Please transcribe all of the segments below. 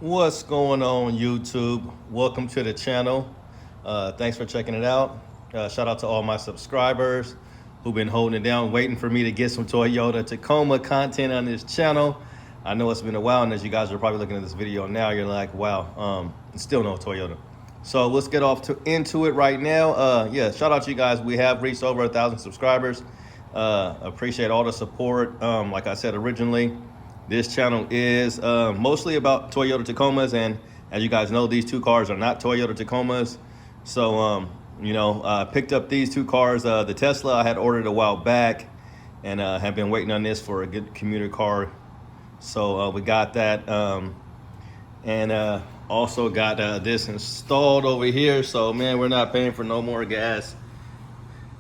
What's going on, YouTube? Welcome to the channel. Thanks for checking it out. Shout out to all my subscribers who've been holding it down, waiting for me to get some Toyota Tacoma content on this channel. I know it's been a while, and as you guys are probably looking at this video now, you're like, wow, still no Toyota. So let's get into it right now. Yeah, shout out to you guys. We have reached over 1,000 subscribers. Appreciate all the support. Like I said originally, this channel is mostly about Toyota Tacomas, and as you guys know, these two cars are not Toyota Tacomas. So, I picked up these two cars. The Tesla I had ordered a while back, and have been waiting on this for a good commuter car. So we got that, and also got this installed over here. So, man, we're not paying for no more gas.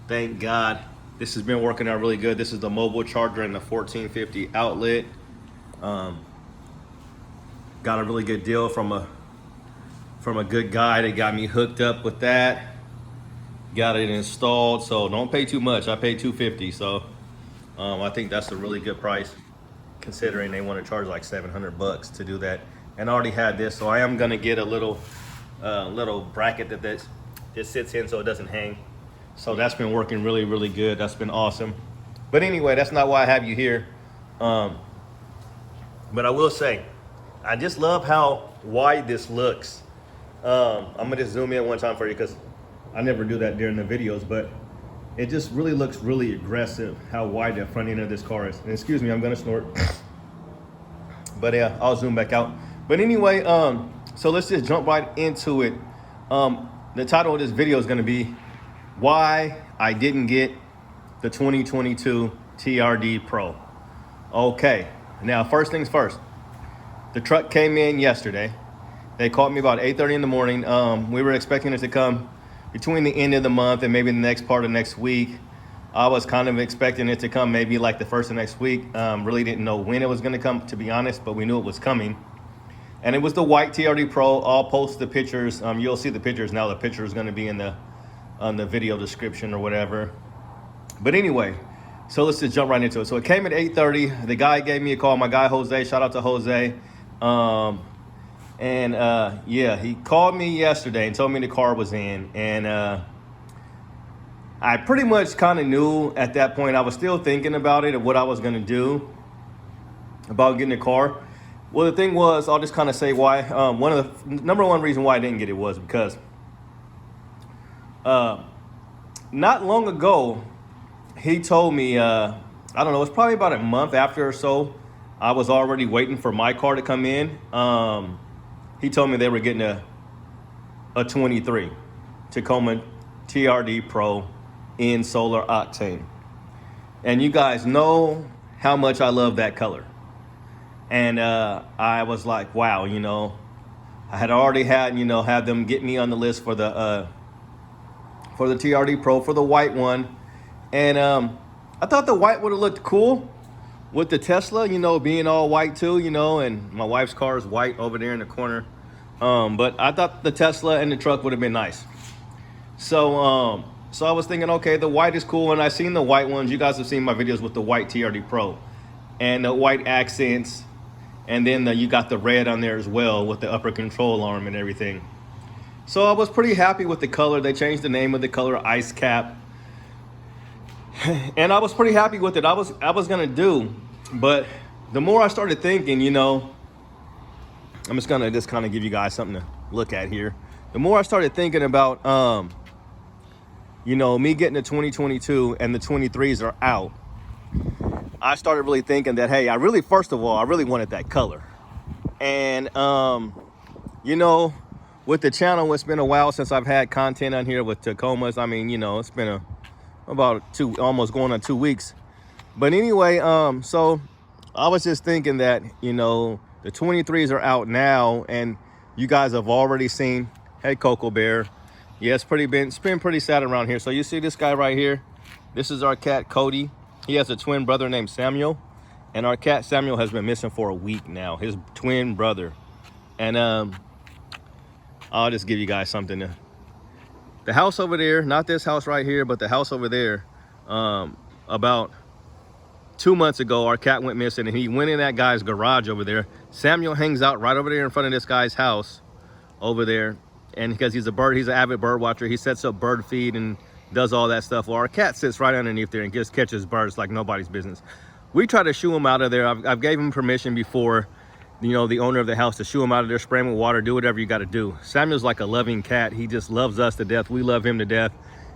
Thank God. This has been working out really good. This is the mobile charger and the 1450 outlet. Got a really good deal from a good guy that got me hooked up with that. Got it installed, so don't pay too much. I paid $250, so I think that's a really good price considering they want to charge like $700 to do that. And I already had this, so I am gonna get a little bracket that this sits in so it doesn't hang. So that's been working really, really good. That's been awesome. But anyway, that's not why I have you here. But I will say, I just love how wide this looks. I'm gonna just zoom in one time for you because I never do that during the videos, but it just really looks really aggressive how wide the front end of this car is. And excuse me, I'm gonna snort. But yeah, I'll zoom back out. But anyway, so let's just jump right into it. The title of this video is gonna be why I didn't get the 2022 TRD Pro. Okay. Now, first things first, the truck came in yesterday. They called me about 8:30 in the morning. We were expecting it to come between the end of the month and maybe the next part of next week. I was kind of expecting it to come maybe like the first of next week. Really didn't know when it was gonna come, to be honest, but we knew it was coming. And it was the white TRD Pro. I'll post the pictures. You'll see the pictures now. The picture is gonna be in on the video description or whatever. But anyway, so let's just jump right into it. So it came at 8:30. The guy gave me a call. My guy, Jose, shout out to Jose. Yeah, he called me yesterday and told me the car was in. And I pretty much kind of knew at that point. I was still thinking about it, of what I was going to do about getting the car. Well, the thing was, I'll just kind of say why. Number one reason why I didn't get it was because not long ago, he told me, I don't know, it was probably about a month after or so, I was already waiting for my car to come in. He told me they were getting a 23 Tacoma TRD Pro in solar octane. And you guys know how much I love that color. And I was like, wow, I had already had them get me on the list for the TRD Pro, for the white one. And I thought the white would have looked cool with the Tesla, being all white too, and my wife's car is white over there in the corner. But I thought the Tesla and the truck would have been nice. So I was thinking, okay, the white is cool. And I seen the white ones. You guys have seen my videos with the white TRD Pro and the white accents. And then you got the red on there as well with the upper control arm and everything. So I was pretty happy with the color. They changed the name of the color, Ice Cap. And I was pretty happy with it. I was gonna do, but the more I started thinking, I'm just gonna kind of give you guys something to look at here. The more I started thinking about, me getting the 2022 and the 23s are out, I started really thinking that, hey, first of all, I really wanted that color. And, with the channel, it's been a while since I've had content on here with Tacomas. I mean, it's been about almost going on 2 weeks. But anyway, so I was just thinking that, the 23s are out now, and you guys have already seen, hey, Coco Bear. Yeah, it's been pretty sad around here. So you see this guy right here? This is our cat, Cody. He has a twin brother named Samuel. And our cat, Samuel, has been missing for a week now, his twin brother. And I'll just give you guys something to... The house over there, not this house right here, but the house over there, about 2 months ago, our cat went missing, and he went in that guy's garage over there. Samuel hangs out right over there in front of this guy's house over there. And because he's an avid bird watcher, he sets up bird feed and does all that stuff. Well, our cat sits right underneath there and just catches birds like nobody's business. We try to shoo him out of there. I've gave him permission before, you know, the owner of the house, to shoo him out of there, spray him with water, do whatever you got to do. Samuel's like a loving cat. He just loves us to death. We love him to death.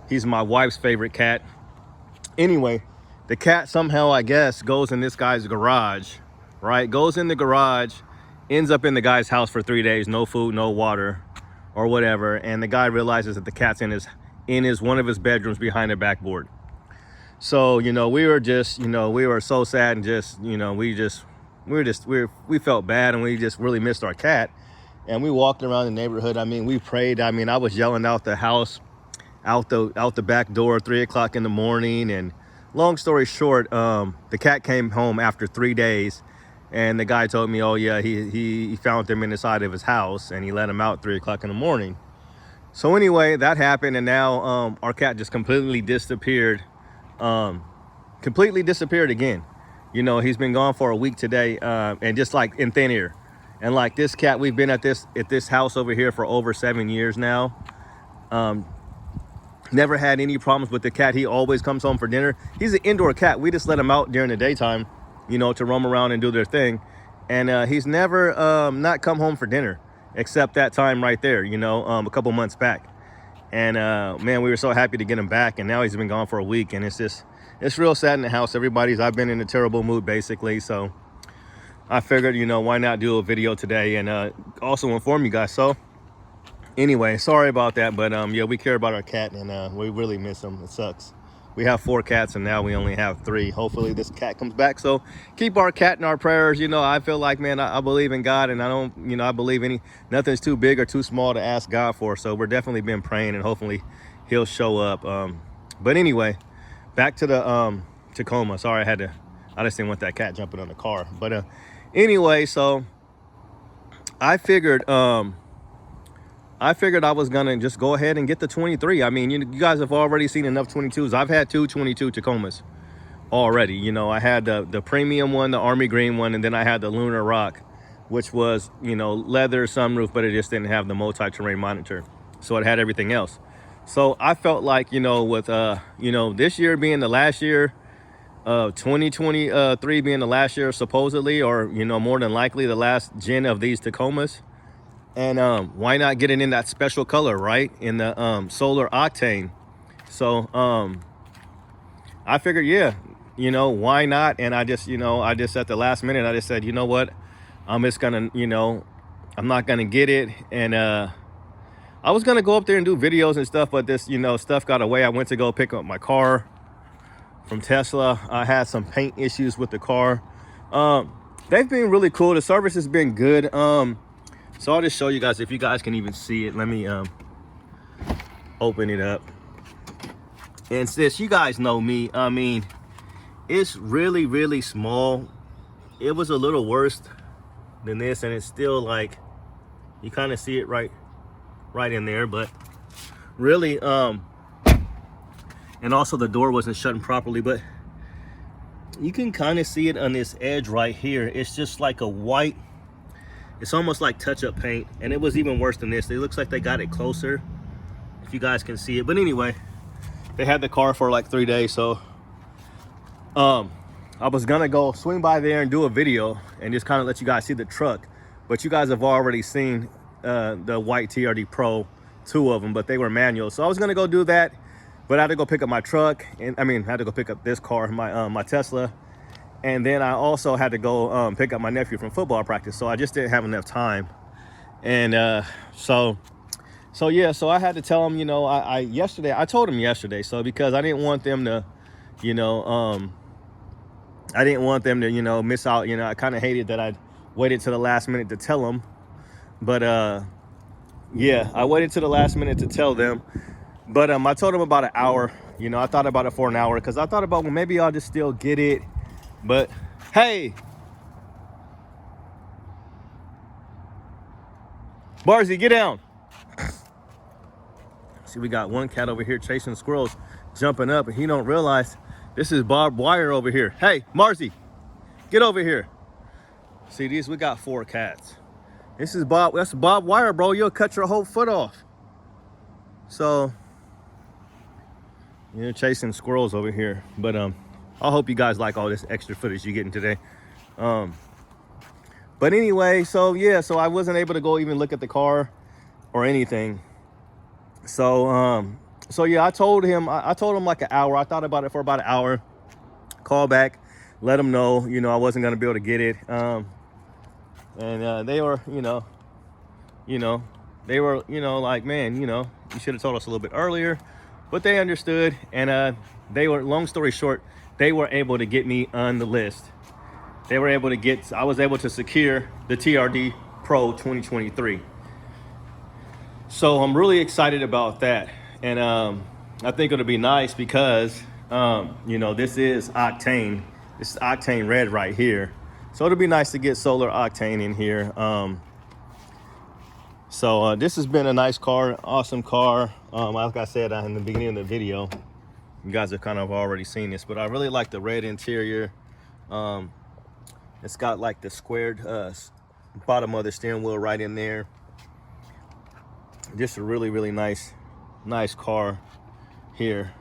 He's my wife's favorite cat. Anyway, the cat somehow, I guess, goes in this guy's garage, right? Goes in the garage, ends up in the guy's house for 3 days, no food, no water, or whatever. And the guy realizes that the cat's in one of his bedrooms behind the backboard. So, you know, we were just, you know, we were so sad, and just, you know, we felt bad, and we just really missed our cat. And we walked around the neighborhood. I mean, we prayed. I mean, I was yelling out the house, out the back door, 3 o'clock in the morning. And long story short, the cat came home after 3 days, and the guy told me, oh yeah, he found them inside of his house, and he let him out 3 o'clock in the morning. So anyway, that happened, and now our cat just completely disappeared. Completely disappeared again. You know, he's been gone for a week today, and just like in thin air. And like this cat, we've been at this house over here for over 7 years now. Never had any problems with the cat. He always comes home for dinner. He's an indoor cat. We just let him out during the daytime, you know, to roam around and do their thing. And he's never not come home for dinner, except that time right there, you know, a couple months back. And man, we were so happy to get him back, and now he's been gone for a week, and it's real sad in the house. I've been in a terrible mood basically, so I figured, you know, why not do a video today and also inform you guys. So anyway, sorry about that, but yeah, we care about our cat, and we really miss him. It sucks. We have 4 cats, and now we only have 3. Hopefully this cat comes back. So keep our cat in our prayers. You know, I feel like, man, I believe in God, and I believe nothing's too big or too small to ask God for. So we're definitely been praying, and hopefully he'll show up. But anyway, back to the Tacoma. Sorry, I just didn't want that cat jumping on the car. But anyway, so I figured I was gonna just go ahead and get the 23. I mean, you guys have already seen enough 22s. I've had 2 22 Tacomas already. You know, I had the premium one, the army green one, and then I had the Lunar Rock, which was, you know, leather sunroof, but it just didn't have the multi-terrain monitor. So it had everything else. So I felt like, you know, with you know, this year being the last year, 2023 being the last year supposedly, or, you know, more than likely the last gen of these Tacomas. And why not get it in that special color, right? In the solar octane. So I figured, yeah, you know, why not? And I just at the last minute, I just said, you know what? I'm just gonna, you know, I'm not gonna get it. And I was gonna go up there and do videos and stuff, but this, you know, stuff got away. I went to go pick up my car from Tesla. I had some paint issues with the car. They've been really cool. The service has been good. So I'll just show you guys, if you guys can even see it. Let me open it up. And sis, you guys know me. I mean, it's really, really small. It was a little worse than this, and it's still like, you kind of see it right in there, but really, and also the door wasn't shutting properly, but you can kind of see it on this edge right here. It's just like a white, it's almost like touch-up paint, and it was even worse than this. It looks like they got it closer, if you guys can see it. But anyway, they had the car for like 3 days, so I was gonna go swing by there and do a video and just kind of let you guys see the truck. But you guys have already seen the white TRD Pro, 2 of them, but they were manual. So I was gonna go do that, but I had to go pick up my truck, and I had to go pick up this car, my Tesla. And then I also had to go pick up my nephew from football practice. So I just didn't have enough time. And so yeah, so I had to tell him, you know, I told him yesterday. So because I didn't want them to, you know, miss out. You know, I kind of hated that I waited to the last minute to tell them. But yeah, I waited to the last minute to tell them. But I told them about an hour. You know, I thought about it for an hour, because I thought about, well, maybe I'll just still get it. But hey, Barzy, get down. See, we got one cat over here chasing squirrels, jumping up, and he don't realize this is barbed wire over here. Hey, Marzi, get over here. See these? We got 4 cats. This is Bob. That's Bob wire, bro. You'll cut your whole foot off. So you're chasing squirrels over here. But I hope you guys like all this extra footage you're getting today. But anyway, so yeah, so I wasn't able to go even look at the car or anything. So so yeah, I told him like an hour. I thought about it for about an hour. Call back, let him know, you know, I wasn't gonna be able to get it. And they were, they were, like, man, you should have told us a little bit earlier. But they understood, and they were, long story short, they were able to get me on the list. I was able to secure the TRD Pro 2023. So I'm really excited about that. And I think it'll be nice because, this is Octane. This is Octane Red right here. So it'll be nice to get Solar Octane in here. So this has been a nice car, awesome car. Like I said in the beginning of the video, you guys have kind of already seen this, but I really like the red interior. It's got like the squared bottom of the steering wheel right in there. Just a really, really nice car here.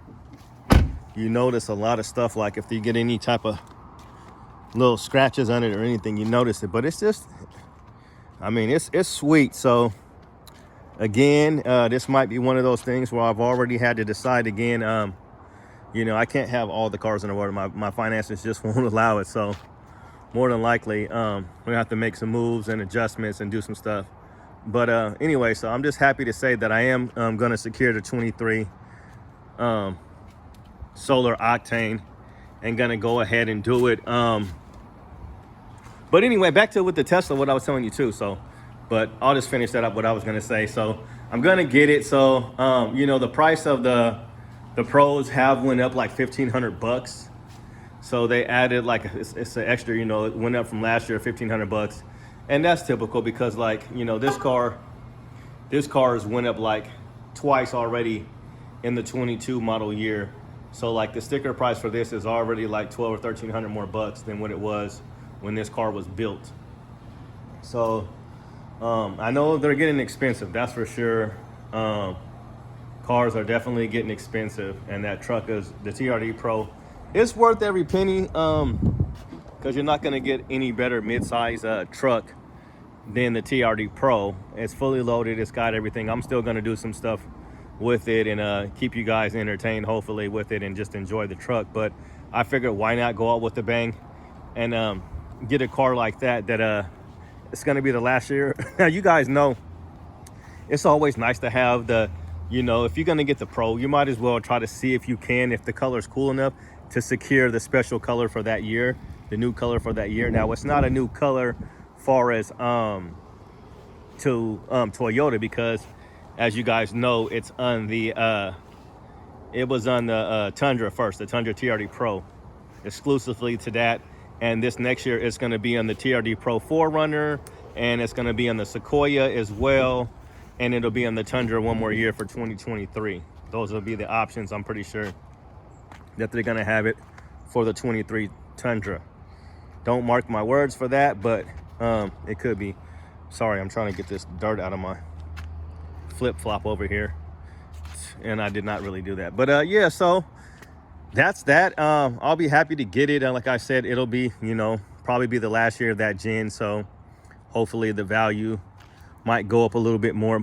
You notice a lot of stuff, like if you get any type of little scratches on it or anything, you notice it. But it's just, I mean, it's sweet. So again, this might be one of those things where I've already had to decide again. I can't have all the cars in the world. My finances just won't allow it. So more than likely, we're gonna have to make some moves and adjustments and do some stuff. But anyway, so I'm just happy to say that I am gonna secure the 23 Solar Octane and gonna go ahead and do it. But anyway, back to with the Tesla, what I was telling you too. So, but I'll just finish that up, what I was gonna say. So I'm gonna get it. So, the price of the Pros have went up like $1,500. So they added like, it's an extra, it went up from last year, $1,500. And that's typical because this car has went up like twice already in the 22 model year. So like the sticker price for this is already like 12 or 1,300 more bucks than what it was when this car was built. So I know they're getting expensive, that's for sure. Cars are definitely getting expensive, and that truck is, the TRD Pro, it's worth every penny, because you're not going to get any better mid-size truck than the TRD Pro. It's fully loaded, it's got everything. I'm still going to do some stuff with it and keep you guys entertained, hopefully, with it, and just enjoy the truck. But I figured, why not go out with the bang and get a car like that it's going to be the last year. Now, you guys know it's always nice to have the, if you're going to get the Pro, you might as well try to see if you can, if the color's cool enough to secure the special color for that year, the new color for that year. Now, it's not a new color far as to Toyota, because as you guys know, it's on the it was on the Tundra first, the Tundra TRD Pro, exclusively to that. And this next year it's going to be on the TRD Pro 4Runner, and it's going to be on the Sequoia as well, and it'll be on the Tundra one more year for 2023. Those will be the options. I'm pretty sure that they're going to have it for the 23 Tundra. Don't mark my words for that, but it could be. Sorry, I'm trying to get this dirt out of my flip-flop over here, and I did not really do that. But yeah, so that's that. I'll be happy to get it, and like I said, it'll be, probably be the last year of that gen, so hopefully the value might go up a little bit more,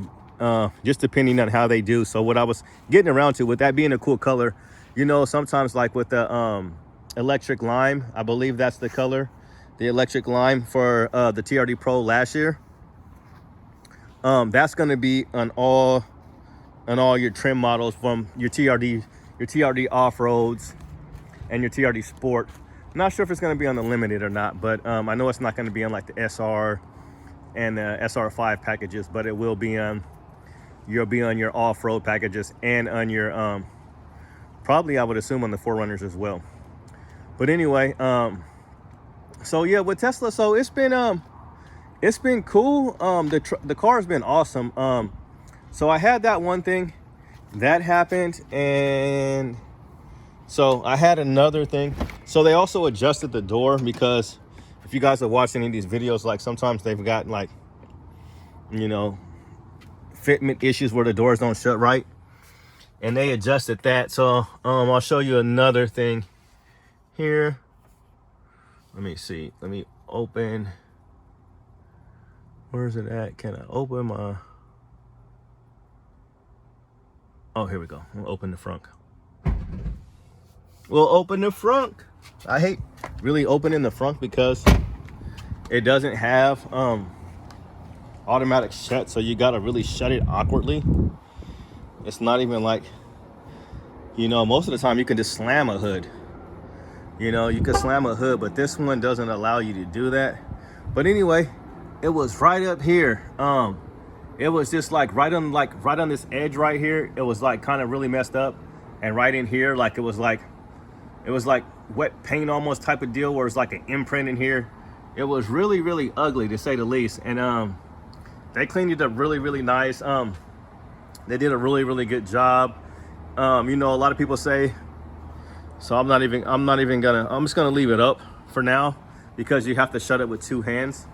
just depending on how they do. So what I was getting around to, with that being a cool color, sometimes like with the electric lime, I believe that's the color, the electric lime for the TRD Pro last year, that's going to be on all your trim models, from your TRD off-roads and your TRD Sport. I'm not sure if it's going to be on the Limited or not, but I know it's not going to be on like the SR and the SR5 packages, but it will be on, you'll be on your off-road packages and on your probably, I would assume, on the 4Runners as well. But anyway, so yeah, with Tesla, so it's been cool. The car has been awesome. So I had that one thing that happened, and so I had another thing. So they also adjusted the door, because if you guys are watching any of these videos, like sometimes they've got like, you know, fitment issues where the doors don't shut right, and they adjusted that. So I'll show you another thing here. Let me see. Let me open. Where's it at? Can I open my... Oh, here we go. We'll open the front. We'll open the front. I hate really opening the front because it doesn't have automatic shut, so you gotta really shut it awkwardly. It's not even like, you know, most of the time you can just slam a hood. You know, you can slam a hood, but this one doesn't allow you to do that. But anyway, it was right up here. It was just like right on this edge right here. It was like kind of really messed up, and right in here, like it was like wet paint almost type of deal, where it's like an imprint in here. It was really, really ugly to say the least. And they cleaned it up really, really nice. They did a really, really good job. You know, a lot of people say, so I'm just gonna leave it up for now, because you have to shut it with two hands,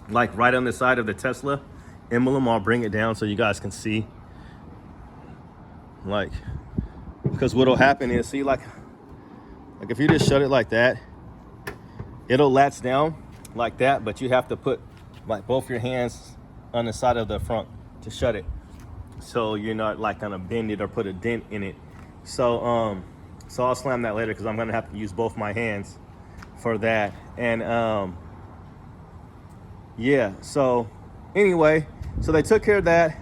like right on the side of the Tesla emblem. I'll bring it down so you guys can see, like, because what'll happen is, see, like if you just shut it like that, it'll latch down like that, but you have to put like both your hands on the side of the front to shut it, so you're not like gonna bend it or put a dent in it. So so I'll slam that later, because I'm gonna have to use both my hands for that. And yeah, so anyway, so they took care of that,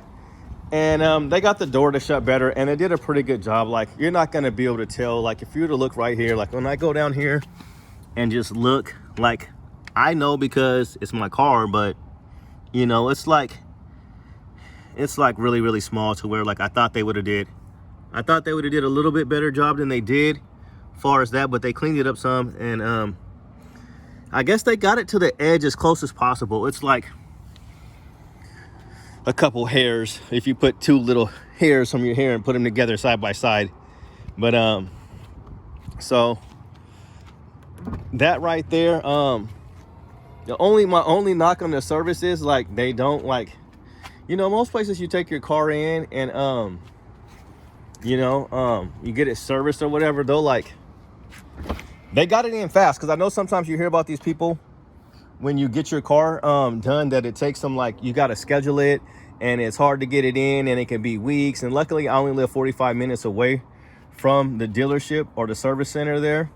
and they got the door to shut better, and they did a pretty good job. Like, you're not gonna be able to tell, like if you were to look right here, like when I go down here and just look, like, I know because it's my car, but you know, it's like really, really small, to where like I thought they would have did a little bit better job than they did as far as that, but they cleaned it up some. And I guess they got it to the edge as close as possible. It's like a couple hairs if you put two little hairs from your hair and put them together side by side. But so that right there, my only knock on the service is, like, they don't, like, you know, most places you take your car in and you know, you get it serviced or whatever, they'll like, they got it in fast. Because I know sometimes you hear about these people, when you get your car done, that it takes them, like, you got to schedule it, and it's hard to get it in, and it can be weeks. And luckily I only live 45 minutes away from the dealership or the service center there,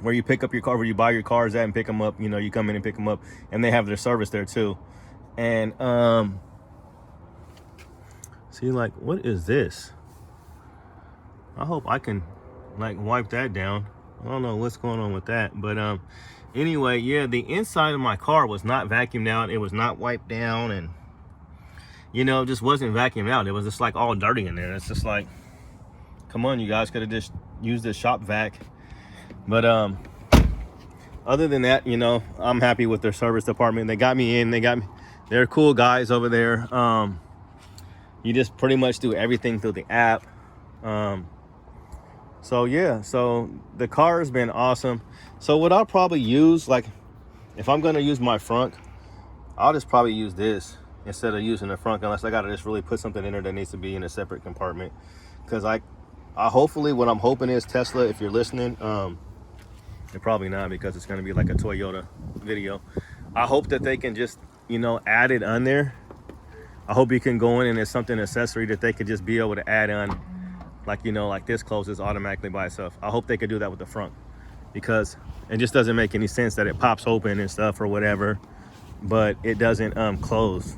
where you pick up your car, where you buy your cars at and pick them up. You know, you come in and pick them up, and they have their service there too. And see, like, what is this? I hope I can like wipe that down. I don't know what's going on with that, but anyway, yeah, the inside of my car was not vacuumed out. It was not wiped down, and you know, it just wasn't vacuumed out. It was just like all dirty in there. It's just like, come on, you guys could have just used the shop vac. But other than that, you know, I'm happy with their service department. They got me in. They're cool guys over there. You just pretty much do everything through the app. So yeah, so the car has been awesome. So what I'll probably use, like, if I'm gonna use my front, I'll just probably use this instead of using the front, unless I gotta just really put something in there that needs to be in a separate compartment. Because I hopefully, what I'm hoping is, Tesla, if you're listening, you're probably not, because it's gonna be like a Toyota video. I hope that they can just, you know, add it on there. I hope you can go in and it's something accessory that they could just be able to add on, like, you know, like this closes automatically by itself. I hope they could do that with the front, because it just doesn't make any sense that it pops open and stuff or whatever, but it doesn't close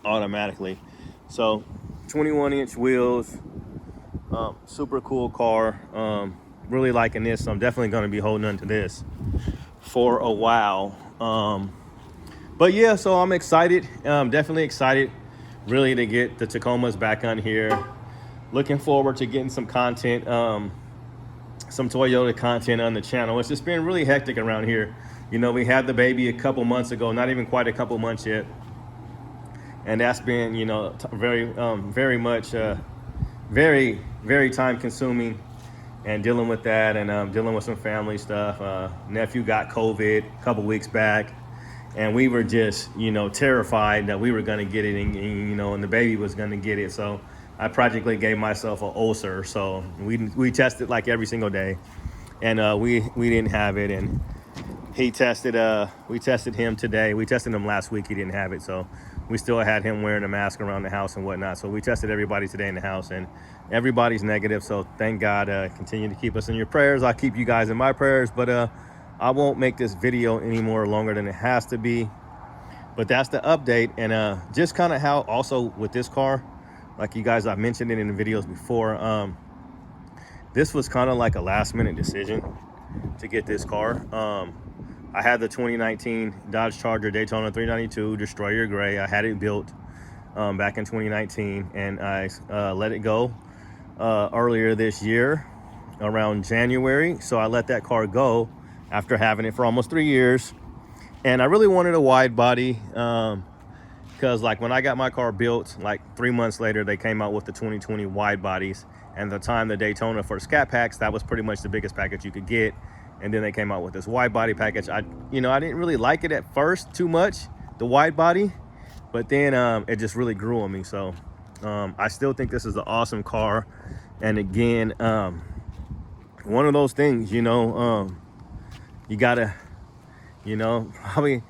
automatically. So 21-inch wheels, super cool car. Really liking this, so I'm definitely going to be holding on to this for a while. But yeah, so I'm excited. Definitely excited, really, to get the Tacomas back on here. Looking forward to getting some content, some Toyota content on the channel. It's just been really hectic around here. You know, we had the baby a couple months ago, not even quite a couple months yet. And that's been, you know, very much, very, very time consuming. and dealing with that, and dealing with some family stuff. Nephew got COVID a couple weeks back, and we were just, terrified that we were going to get it, and the baby was going to get it. So I practically gave myself an ulcer. So we tested like every single day, and we didn't have it. And we tested him today. We tested him last week. He didn't have it. So we still had him wearing a mask around the house and whatnot. So we tested everybody today in the house, and everybody's negative. So thank God. Continue to keep us in your prayers. I'll keep you guys in my prayers, but I won't make this video any more longer than it has to be. But that's the update. And just kind of how also with this car, like you guys, I've mentioned it in the videos before, this was kind of like a last minute decision to get this car. I had the 2019 Dodge Charger Daytona 392 Destroyer Gray. I had it built back in 2019, and I let it go earlier this year around January. So I let that car go after having it for almost 3 years. And I really wanted a wide body because like when I got my car built, like 3 months later, they came out with the 2020 wide bodies. And at the time, the Daytona for Scat Packs, that was pretty much the biggest package you could get. And then they came out with this wide body package. I didn't really like it at first too much, the wide body, but then it just really grew on me. So I still think this is an awesome car. And again, one of those things, you gotta, probably,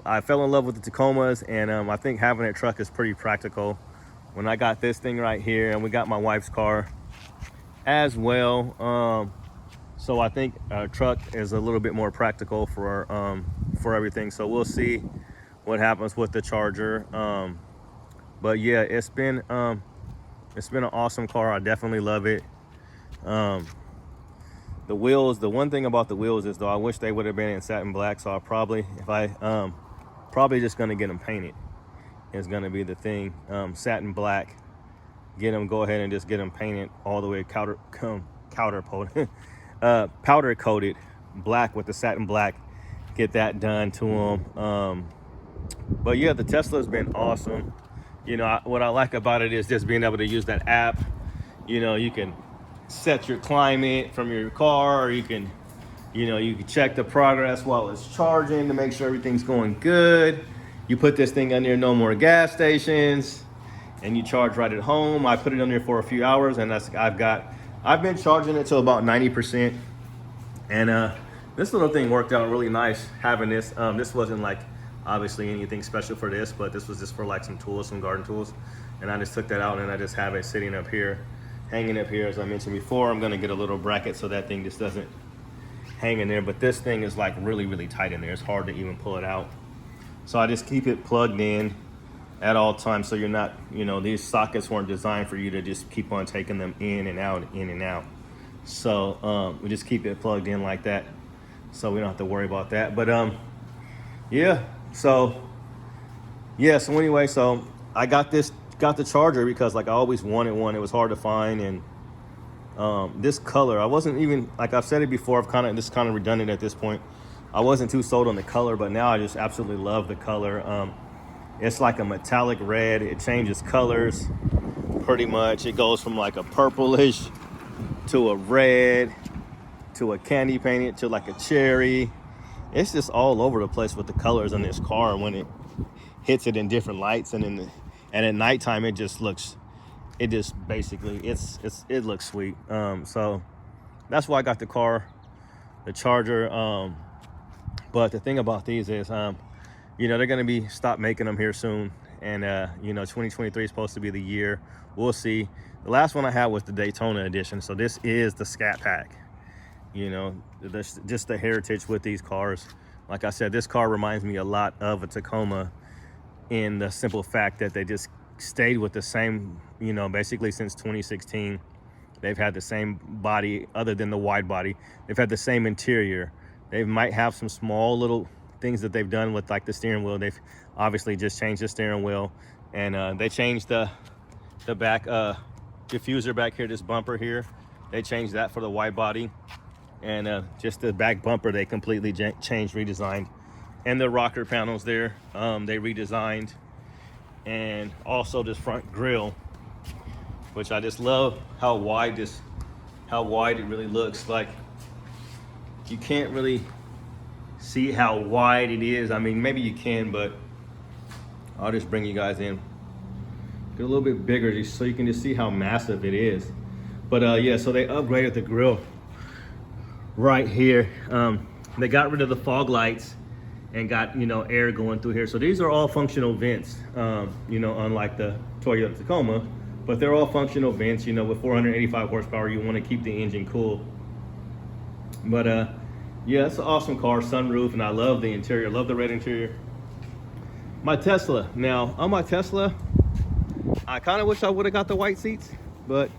I fell in love with the Tacomas, and I think having a truck is pretty practical. When I got this thing right here, and we got my wife's car as well, so I think a truck is a little bit more practical for everything. So we'll see what happens with the Charger. But yeah, it's been an awesome car. I definitely love it. The wheels, the one thing about the wheels is though, I wish they would have been in satin black. So I'll probably, probably just gonna get them painted. Is gonna be the thing. Satin black. Go ahead and just get them painted all the way powder coated black with the satin black. Get that done to them. But yeah, the Tesla's been awesome. What I like about it is just being able to use that app. You can set your climate from your car, or you can check the progress while it's charging to make sure everything's going good. You put this thing on there, no more gas stations, and you charge right at home. I put it on there for a few hours, and I've been charging it to about 90%. And this little thing worked out really nice having this. This wasn't like obviously anything special for this, but this was just for like some tools, some garden tools. And I just took that out, and I just have it sitting up here, hanging up here. As I mentioned before, I'm gonna get a little bracket so that thing just doesn't hang in there. But this thing is like really, really tight in there. It's hard to even pull it out. So I just keep it plugged in at all times. So you're not, these sockets weren't designed for you to just keep on taking them in and out, in and out. So we just keep it plugged in like that, so we don't have to worry about that. But yeah. So anyway, so I got the Charger because like I always wanted one. It was hard to find, and this color, I wasn't even, like I've said it before, this is kind of redundant at this point. I wasn't too sold on the color, but now I just absolutely love the color. It's like a metallic red. It changes colors pretty much. It goes from like a purplish to a red to a candy painted to like a cherry. It's just all over the place with the colors on this car when it hits it in different lights, and at nighttime it looks sweet. So that's why I got the car, the Charger. But the thing about these is, they're going to stop making them here soon. And, 2023 is supposed to be the year. We'll see. The last one I had was the Daytona edition. So this is the Scat Pack. Just the heritage with these cars. Like I said, this car reminds me a lot of a Tacoma in the simple fact that they just stayed with the same, basically since 2016. They've had the same body other than the wide body. They've had the same interior. They might have some small little things that they've done with like the steering wheel. They've obviously just changed the steering wheel, and they changed the back diffuser back here, this bumper here. They changed that for the wide body, and just the back bumper they completely changed, redesigned, and the rocker panels there they redesigned, and also this front grille, which I just love how wide this how wide it really looks. Like, you can't really see how wide it is. I mean, maybe you can, but I'll just bring you guys in. Get a little bit bigger just so you can just see how massive it is. But yeah, so they upgraded the grill right here. They got rid of the fog lights and got, you know, air going through here. So these are all functional vents, you know, unlike the Toyota Tacoma, but they're all functional vents. You know, with 485 horsepower, you want to keep the engine cool. But yeah, it's an awesome car, sunroof, and I love the interior, love the red interior. My Tesla, now on my Tesla, I kind of wish I would have got the white seats, but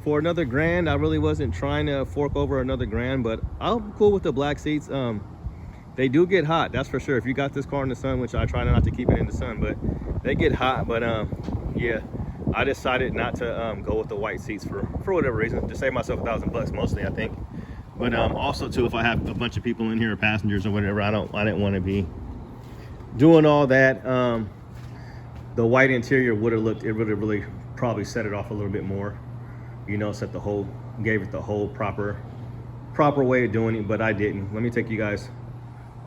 for another grand, I really wasn't trying to fork over another grand, but I'm cool with the black seats. They do get hot, that's for sure. If you got this car in the sun, which I try not to keep it in the sun, but they get hot. But yeah, I decided not to go with the white seats for whatever reason, to save myself $1,000 mostly, I think. But also too, if I have a bunch of people in here or passengers or whatever, I didn't want to be doing all that. The white interior would have really probably set it off a little bit more, you know, gave it the whole proper way of doing it, but I didn't. Let me take you guys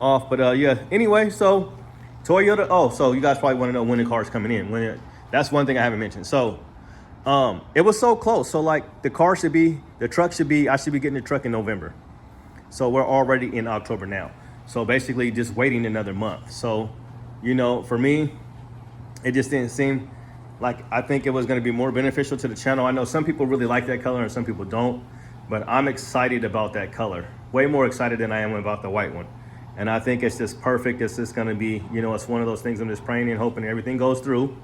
off. But yeah, anyway, so Toyota, oh, so you guys probably want to know when the car's coming in. That's one thing I haven't mentioned. So it was so close. So like I should be getting the truck in November. So we're already in October now. So basically just waiting another month. So, you know, for me, it just didn't seem like, I think it was going to be more beneficial to the channel. I know some people really like that color and some people don't, but I'm excited about that color. Way more excited than I am about the white one. And I think it's just perfect. It's just going to be, you know, it's one of those things I'm just praying and hoping everything goes through,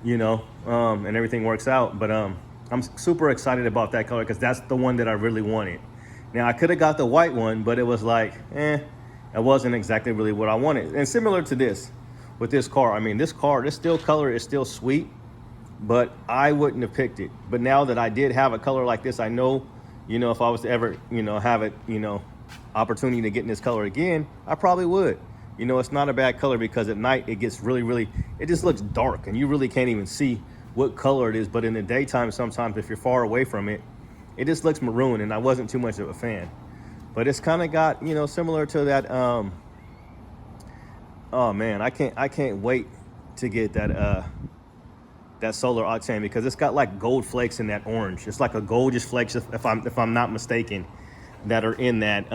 you know, and everything works out. But I'm super excited about that color because that's the one that I really wanted. Now, I could have got the white one, but it was like, it wasn't exactly really what I wanted. And similar to this, with this car, I mean, this still color is still sweet, but I wouldn't have picked it. But now that I did have a color like this, I know, you know, if I was to ever, you know, have it, you know, opportunity to get in this color again, I probably would. You know, it's not a bad color because at night it gets really, it just looks dark and you really can't even see what color it is. But in the daytime, sometimes if you're far away from it, it just looks maroon, and I wasn't too much of a fan. But it's kind of got, you know, similar to that, oh man, I can't wait to get that that solar octane, because it's got like gold flakes in that orange. It's like a goldish flakes, if I'm not mistaken, that are in that.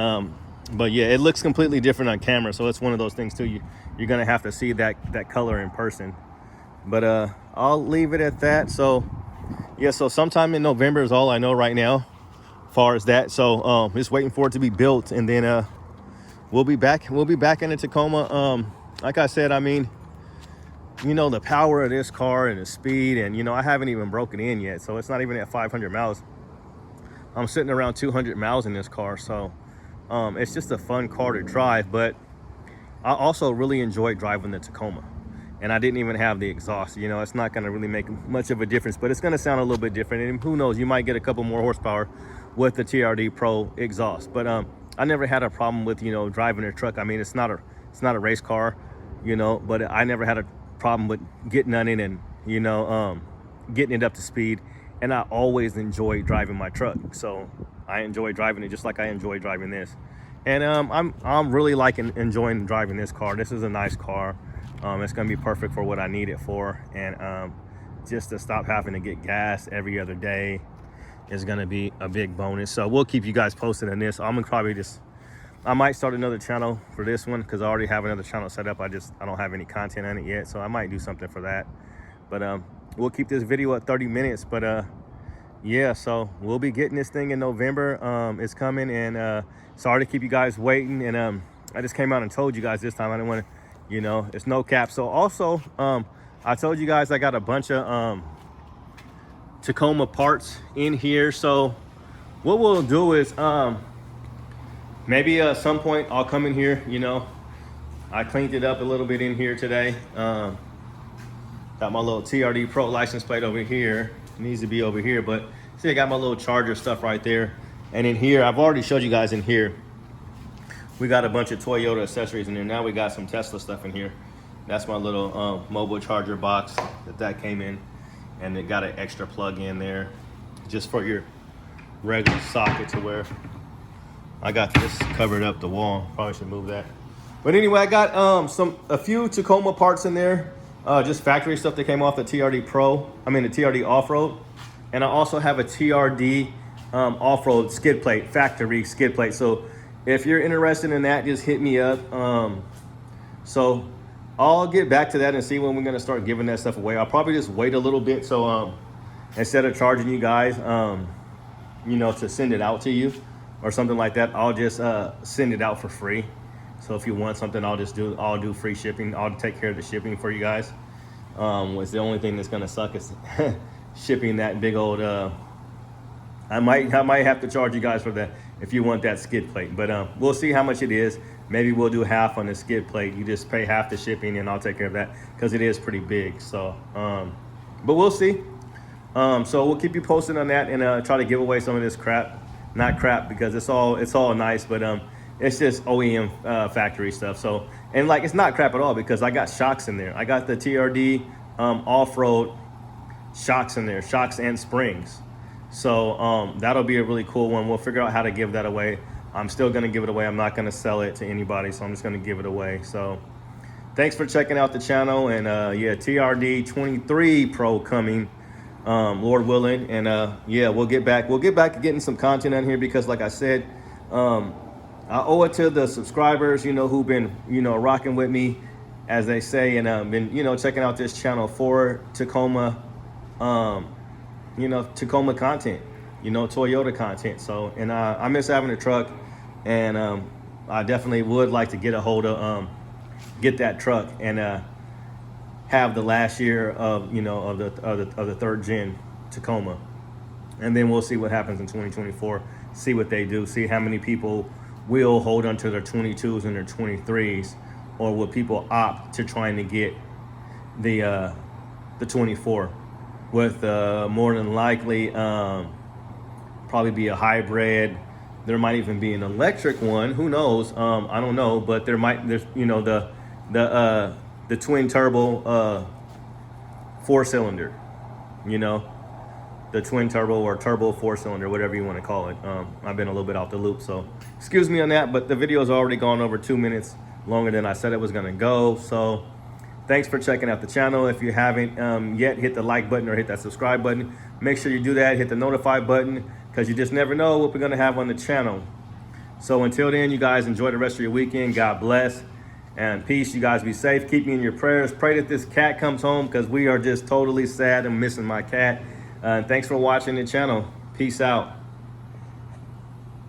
But yeah, it looks completely different on camera, so it's one of those things too. You're gonna have to see that color in person. But I'll leave it at that. So yeah, so sometime in November is all I know right now, as far as that. So just waiting for it to be built, and then we'll be back in the Tacoma. Like I said, I mean, you know, the power of this car and the speed, and you know, I haven't even broken in yet, so it's not even at 500 miles. I'm sitting around 200 miles in this car, so it's just a fun car to drive. But I also really enjoyed driving the Tacoma, and I didn't even have the exhaust. You know, it's not going to really make much of a difference, but it's going to sound a little bit different, and who knows, you might get a couple more horsepower with the TRD Pro exhaust. But I never had a problem with, you know, driving a truck. I mean, it's not a race car, you know, but I never had a problem with getting on it and, you know, getting it up to speed. And I always enjoy driving my truck, so I enjoy driving it just like I enjoy driving this. And I'm really enjoying driving this car. This is a nice car. It's gonna be perfect for what I need it for, and just to stop having to get gas every other day is gonna be a big bonus. So we'll keep you guys posted on this. I'm gonna probably I might start another channel for this one, because I already have another channel set up. I don't have any content on it yet, so I might do something for that. But we'll keep this video at 30 minutes. But yeah, so we'll be getting this thing in November. It's coming, and sorry to keep you guys waiting. And I just came out and told you guys this time. I didn't want to, you know, it's no cap. So also, I told you guys I got a bunch of Tacoma parts in here. So what we'll do is maybe at some point I'll come in here. You know, I cleaned it up a little bit in here today. Got my little TRD Pro license plate over here. It needs to be over here, but see, I got my little charger stuff right there. And in here, I've already showed you guys in here, we got a bunch of Toyota accessories in there. Now we got some Tesla stuff in here. That's my little mobile charger box that came in, and it got an extra plug in there just for your regular socket to where I got this covered up the wall. Probably should move that. But anyway, I got a few Tacoma parts in there, just factory stuff that came off the TRD Pro. I mean the TRD Off-Road, and I also have a TRD off-road skid plate, factory skid plate. So if you're interested in that, just hit me up. So I'll get back to that and see when we're gonna start giving that stuff away. I'll probably just wait a little bit. So instead of charging you guys, you know, to send it out to you or something like that, I'll just send it out for free. So if you want something, I'll do free shipping. I'll take care of the shipping for you guys. It's the only thing that's gonna suck is shipping that big old. I might have to charge you guys for that if you want that skid plate, but we'll see how much it is. Maybe we'll do half on the skid plate. You just pay half the shipping and I'll take care of that because it is pretty big. So, but we'll see. So we'll keep you posted on that and try to give away some of this crap. Not crap because it's all nice, but it's just OEM factory stuff. So, and like it's not crap at all because I got shocks in there. I got the TRD off-road shocks in there, shocks and springs. So that'll be a really cool one. We'll figure out how to give that away. I'm still gonna give it away. I'm not gonna sell it to anybody, so I'm just gonna give it away. So thanks for checking out the channel, and yeah, TRD 23 Pro coming, Lord willing, and yeah, we'll get back to getting some content on here because like I said, I owe it to the subscribers, you know, who've been, you know, rocking with me, as they say, and been, you know, checking out this channel for Tacoma, you know, Tacoma content, you know, Toyota content. So, and I miss having a truck, and I definitely would like to get a hold of, get that truck and have the last year of, you know, of the third gen Tacoma, and then we'll see what happens in 2024. See what they do. See how many people will hold onto their 22s and their 23s, or will people opt to trying to get the 24. With more than likely probably be a hybrid. There might even be an electric one. Who knows? I don't know, but there's you know the twin turbo 4-cylinder. You know, the twin turbo or turbo 4-cylinder, whatever you want to call it. I've been a little bit off the loop, so excuse me on that. But the video's already gone over 2 minutes longer than I said it was gonna go. So thanks for checking out the channel. If you haven't yet, hit the like button or hit that subscribe button. Make sure you do that. Hit the notify button because you just never know what we're going to have on the channel. So until then, you guys enjoy the rest of your weekend. God bless and peace. You guys be safe. Keep me in your prayers. Pray that this cat comes home because we are just totally sad and missing my cat. Thanks for watching the channel. Peace out.